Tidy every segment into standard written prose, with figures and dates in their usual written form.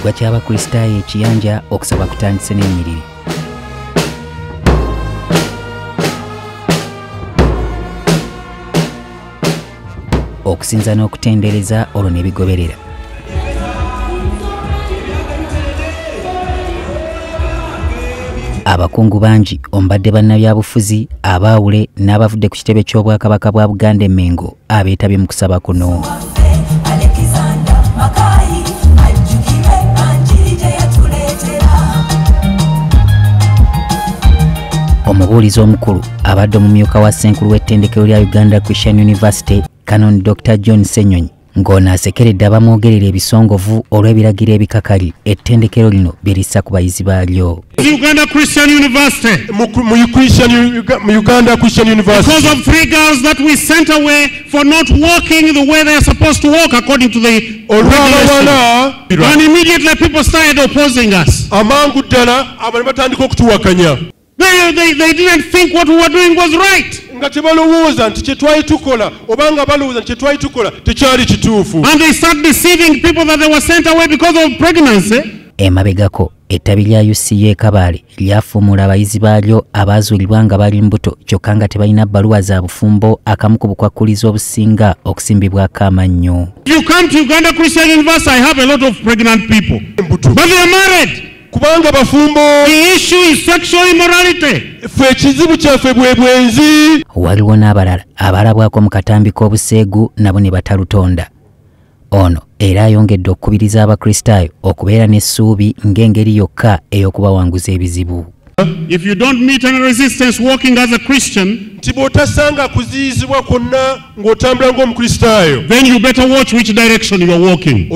kiggwa ky'abakristaayo ekiyanja okusaba kutandise n'ennyiriri. Okusinza n'okutendereza olwo ne bigoberera. Abakungu bangi ombadde bannabyabufuzi abaawule n'abavudde ku kitebe ky'obwakabaka bwa Buganda Mengo abeetabye mu kusaba kuno. Omubuulizi omukulu abadde omumyuka wa Ssenkulu w'ettendekero lya Uganda Christian University Canon Dr. John Ssenyonyi ng'ono asekeredde abamwogerera ebisongovu olw'ebiragiro ebikakali ettendekero lino bye lissa ku bayizi baalyo. Uganda Christian University. Uganda Christian University. Because of 3 girls that we sent away for not walking the way they are supposed to walk according to the regulation. And immediately people started opposing us. They didn't think what we were doing was right. And they start deceiving people that they were sent away because of pregnancy. Emabegako ettabi lya UCA Kabale lyafuumula abayizi baalyo abaazuulibwa nga bali mbuto kyokka nga tebalina bbaluwa za bufumbo akamu ku bukwakkulizo obusinga okusimbibwako amannyo. You come to Uganda Christian University, I have a lot of pregnant people. But they are married. Kubanga bafumbo. The issue is sexual immorality. Ekizibu kyaffe bwe bwenzi. Waliwo n'abalala abalabwako mu katambi k'obuseegu nabo ne batalutonda. Ono era ayongedde okukubiriza abakristaayo okubeera n'essuubi ng'engeri yokka ey'okubawanguza ebizibu. If you don't meet any resistance walking as a Christian, then you better watch which direction you are walking.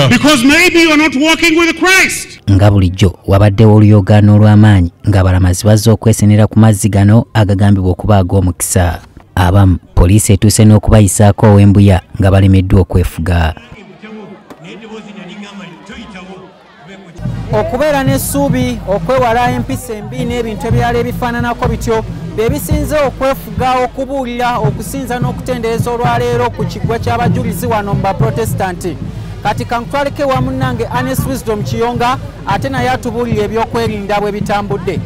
Because maybe you are not walking with Christ. Nga bulijjo wabaddewo oluyogaano olw'amaanyi ng'abalamazi bazze okwesenera ku mazzi gano agagambibwa okuba ag'omukisa. Abamu poliisi etuuse n'okubayisaako ow'embuya nga balemeddwa okwefuga. Okubeera n'essuubi okwewala empisa embi n'ebintu ebirala ebifaananako bityo bye bisinze okwefuga okubuulira okusinza n'okutendereza olwaleero ku kiggwa ky'abajulizi wano mu baprotestanti. Kati kankutwaleko wa munnange Ernest Wisdom Kiyonga ate naye atubuulira ebyokwerinda bwe bitambudde.